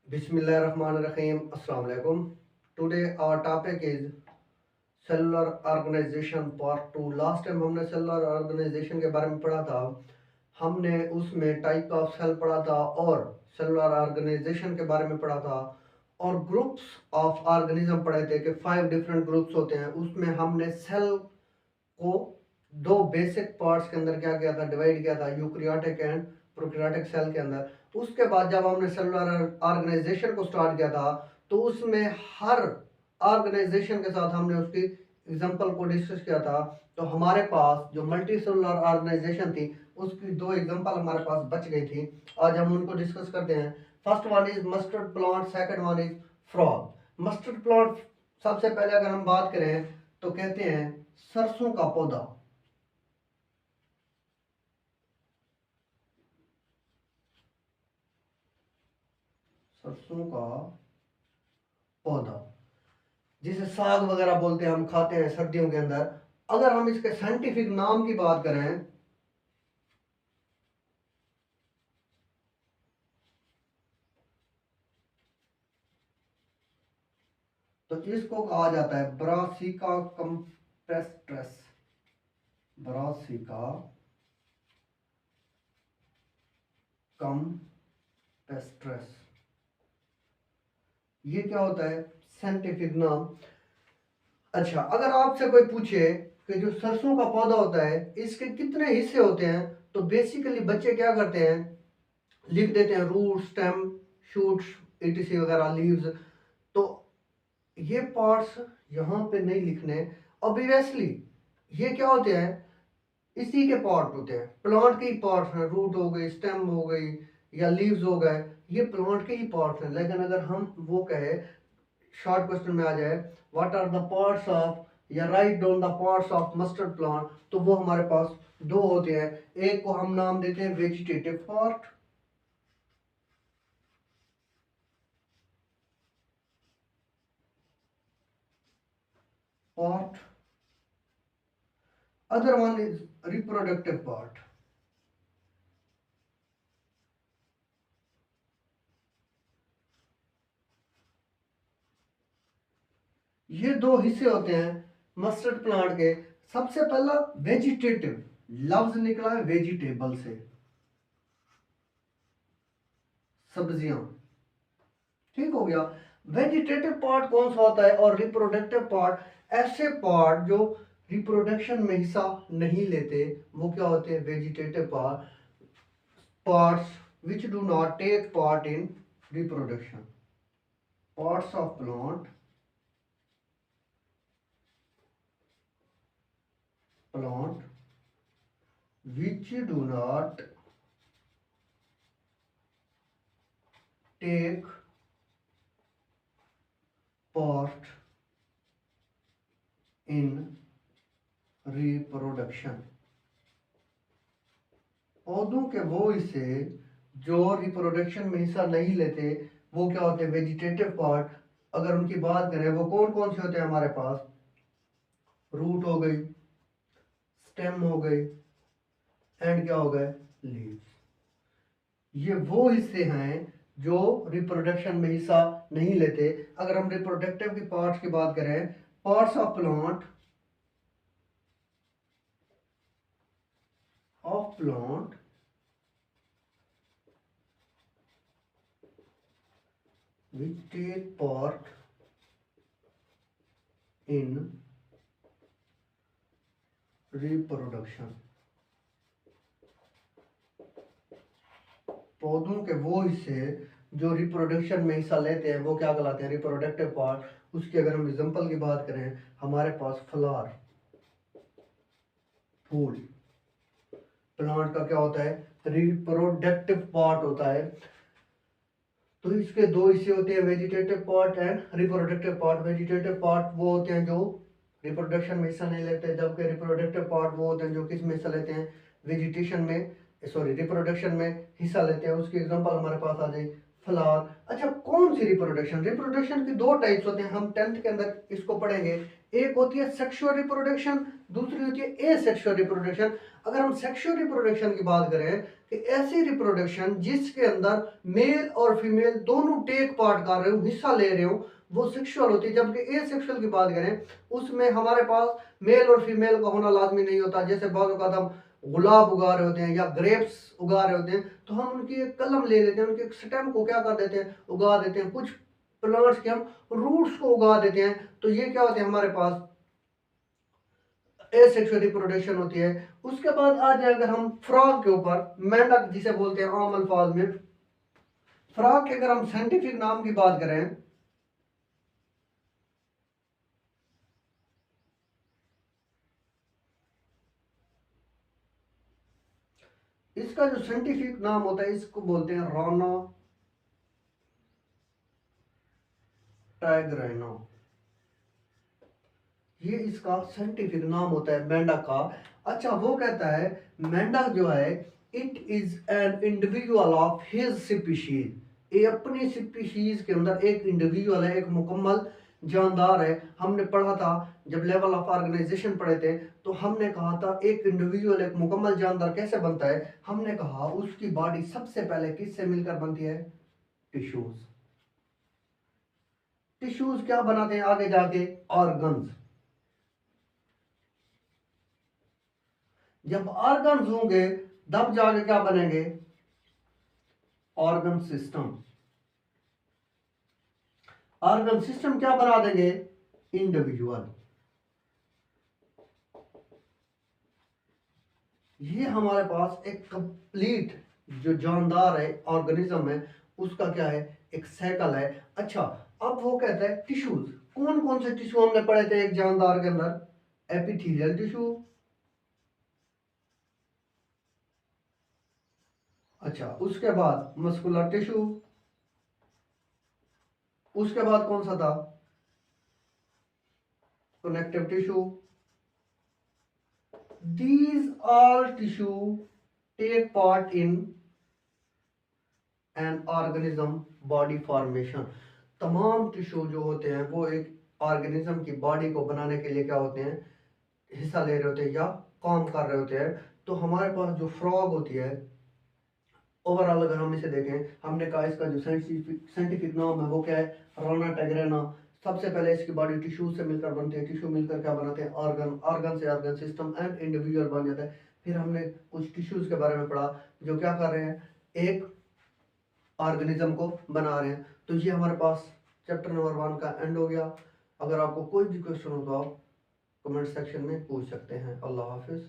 Bismillahirrahmanirrahim. Assalamu alaikum. Today our topic is cellular organization part 2. Last time हमने cellular organisation के बारे में पढ़ा था। हमने उसमें टाइप ऑफ सेल पढ़ा था और सेलुलर ऑर्गेनाइजेशन के बारे में पढ़ा था और ग्रुप्स ऑफ ऑर्गेनिज्म पढ़े थे कि 5 डिफरेंट ग्रुप्स होते हैं। उसमें हमने सेल को दो बेसिक पार्ट्स के अंदर क्या किया था, डिवाइड किया था, यूकैरियोटिक एंड प्रोकैरियोटिक सेल के अंदर। उसके बाद जब हमने सेलुलर ऑर्गेनाइजेशन को स्टार्ट किया था तो उसमें हर ऑर्गेनाइजेशन के साथ हमने उसकी एग्जांपल को डिस्कस किया था। तो हमारे पास जो मल्टी सेलुलर ऑर्गेनाइजेशन थी उसकी दो एग्जांपल हमारे पास बच गई थी। आज हम उनको डिस्कस करते हैं। First one is mustard plant, second one is frog. Mustard plant सबसे पहले अगर हम बात करें तो कहते हैं सरसों का पौधा। सरसों का पौधा जिसे साग वगैरह बोलते हैं, हम खाते हैं सर्दियों के अंदर। अगर हम इसके साइंटिफिक नाम की बात करें तो इसको कहा जाता है ब्रासिका कंपेस्ट्रस। ब्रासिका कंपेस्ट्रस, ये क्या होता है साइंटिफिक नाम। अच्छा, अगर आपसे कोई पूछे कि जो सरसों का पौधा होता है इसके कितने हिस्से होते हैं तो बेसिकली बच्चे क्या करते हैं, लिख देते हैं रूट, स्टेम, शूट्स, etc वगैरह, लीव्स। तो ये पार्ट्स यहाँ पे नहीं लिखने। ऑब्वियसली ये क्या होते हैं, इसी के पार्ट होते हैं, प्लांट के ही पार्ट्स हैं। रूट हो गई, स्टेम हो गई या लीव्स हो गए, ये प्लांट के ही पार्ट्स हैं। लेकिन अगर हम वो कहे, शॉर्ट क्वेश्चन में आ जाए what are the parts of, या write down the parts of mustard plant, तो वो हमारे पास दो होते हैं। एक को हम नाम देते हैं vegetative part, other one is reproductive part। ये दो हिस्से होते हैं मस्टर्ड प्लांट के। सबसे पहला वेजिटेटिव, लफ्ज निकला है वेजिटेबल से, सब्जियां, ठीक हो गया। वेजिटेटिव पार्ट कौन सा होता है और रिप्रोडक्टिव पार्ट, ऐसे पार्ट जो रिप्रोडक्शन में हिस्सा नहीं लेते वो क्या होते हैं, vegetative parts which do not take part in reproduction। parts of plant which do not take part in reproduction। पौधों के वो हिस्से जो रिप्रोडक्शन में हिस्सा नहीं लेते वो क्या होते हैं, वेजिटेटिव पार्ट। अगर उनकी बात करें वो कौन कौन से होते हैं हमारे पास, रूट हो गई, स्टेम हो गई एंड क्या हो गए, लीव्स। ये वो हिस्से हैं जो रिप्रोडक्शन में हिस्सा नहीं लेते। अगर हम रिप्रोडक्टिव की पार्ट्स की बात करें, parts of plant which take part in reproduction। पौधों के वो हिस्से जो रिप्रोडक्शन में हिस्सा लेते हैं वो क्या कहलाते हैं, रिप्रोडक्टिव पार्ट। उसकी अगर हम एग्जांपल की बात करें, हमारे पास फ्लावर, फूल, प्लांट का क्या होता है, रिप्रोडक्टिव पार्ट होता है। तो इसके दो हिस्से होते हैं, vegetative part and reproductive part. Vegetative part वो होते हैं जो रिप्रोडक्शन में हिस्सा नहीं लेते, जबकि रिप्रोडक्टिव पार्ट वो होते हैं जो किस में हिस्सा लेते हैं, वेजिटेशन में, सॉरी रिप्रोडक्शन में हिस्सा लेते हैं। उसकी एग्जांपल हमारे पास आ जाए फ्लावर। अच्छा, कौन सी रिप्रोडक्शन, रिप्रोडक्शन की दो टाइप्स होते हैं, हम 10th के अंदर इसको पढ़ेंगे। एक होती है सेक्सुअल रिप्रोडक्शन, दूसरी होती है एसेक्सुअल रिप्रोडक्शन। अगर हम सेक्सुअल रिप्रोडक्शन की बात करें, कि ऐसी रिप्रोडक्शन जिसके अंदर मेल और फीमेल दोनों टेक पार्ट कर रहे हो, हिस्सा ले रहे हो, वो सेक्सुअल होती है। जबकि ए सेक्सुअल की बात करें उसमें हमारे पास मेल और फीमेल का होना लाजमी नहीं होता। जैसे बहुत औक़ात हम गुलाब उगा रहे होते हैं या ग्रेप्स उगा रहे होते हैं, तो हम उनकी एक कलम ले लेते हैं, उनके एक स्टेम को क्या कर देते हैं, उगा देते हैं। कुछ प्लांट्स के हम रूट्स को उगा देते हैं। तो ये क्या होते हैं, हमारे पास एसेक्सुअल रिप्रोडक्शन होती है। उसके बाद आ जाए अगर हम फ्रॉग के ऊपर, मेंढक जिसे बोलते हैं आम अल्फाज में, फ्रॉग के अगर हम साइंटिफिक नाम की बात करें, इसका जो साइंटिफिक नाम होता है इसको बोलते हैं राना टाइग्रेना। ये इसका साइंटिफिक नाम होता है मेंढक का। अच्छा, वो कहता है मेंढक जो है it is an individual of his species. ये अपनी स्पीशीज के अंदर एक इंडिविजुअल है, एक मुकम्मल जानदार है। हमने पढ़ा था जब लेवल ऑफ ऑर्गेनाइजेशन पढ़े थे, तो हमने कहा था एक इंडिविजुअल, एक मुकम्मल जानदार कैसे बनता है। हमने कहा उसकी बॉडी सबसे पहले किससे मिलकर बनती है, टिश्यूज। टिश्यूज क्या बनाते हैं आगे जाके, ऑर्गन्स। जब ऑर्गन्स होंगे तब जाके क्या बनेंगे, ऑर्गन सिस्टम। ऑर्गन सिस्टम क्या बना देंगे, इंडिविजुअल। ये हमारे पास एक कंप्लीट जो जानदार है ऑर्गेनिज्म है, उसका क्या है, एक साइकिल है। अच्छा, अब वो कहता है टिश्यूज, कौन कौन से टिश्यू हमने पढ़े थे एक जानदार के अंदर, एपिथेलियल टिश्यू। अच्छा, उसके बाद मस्कुलर टिश्यू, उसके बाद कौन सा था, connective tissue. These all tissue take part in an organism body formation। तमाम टिश्यू जो होते हैं वो एक ऑर्गेनिज्म की बॉडी को बनाने के लिए क्या होते हैं, हिस्सा ले रहे होते हैं या काम कर रहे होते हैं। तो हमारे पास जो फ्रॉग होती है, ओवरऑल अगर हम इसे देखें, हमने कहा इसका जो साइंटिफिक नाम है वो क्या है, राना टेग्रेना। सबसे पहले इसकी बॉडी टिश्यू से मिलकर बनती है। टिश्यू मिलकर क्या बनाते हैं, ऑर्गन। ऑर्गन से ऑर्गन सिस्टम एंड इंडिविजुअल बन जाता है। फिर हमने कुछ टिश्यूज के बारे में पढ़ा जो क्या कर रहे हैं, एक ऑर्गेनिज्म को बना रहे हैं। तो ये हमारे पास चैप्टर नंबर 1 का एंड हो गया। अगर आपको कोई भी क्वेश्चन हो तो आप कमेंट सेक्शन में पूछ सकते हैं। अल्लाह हाफिज़।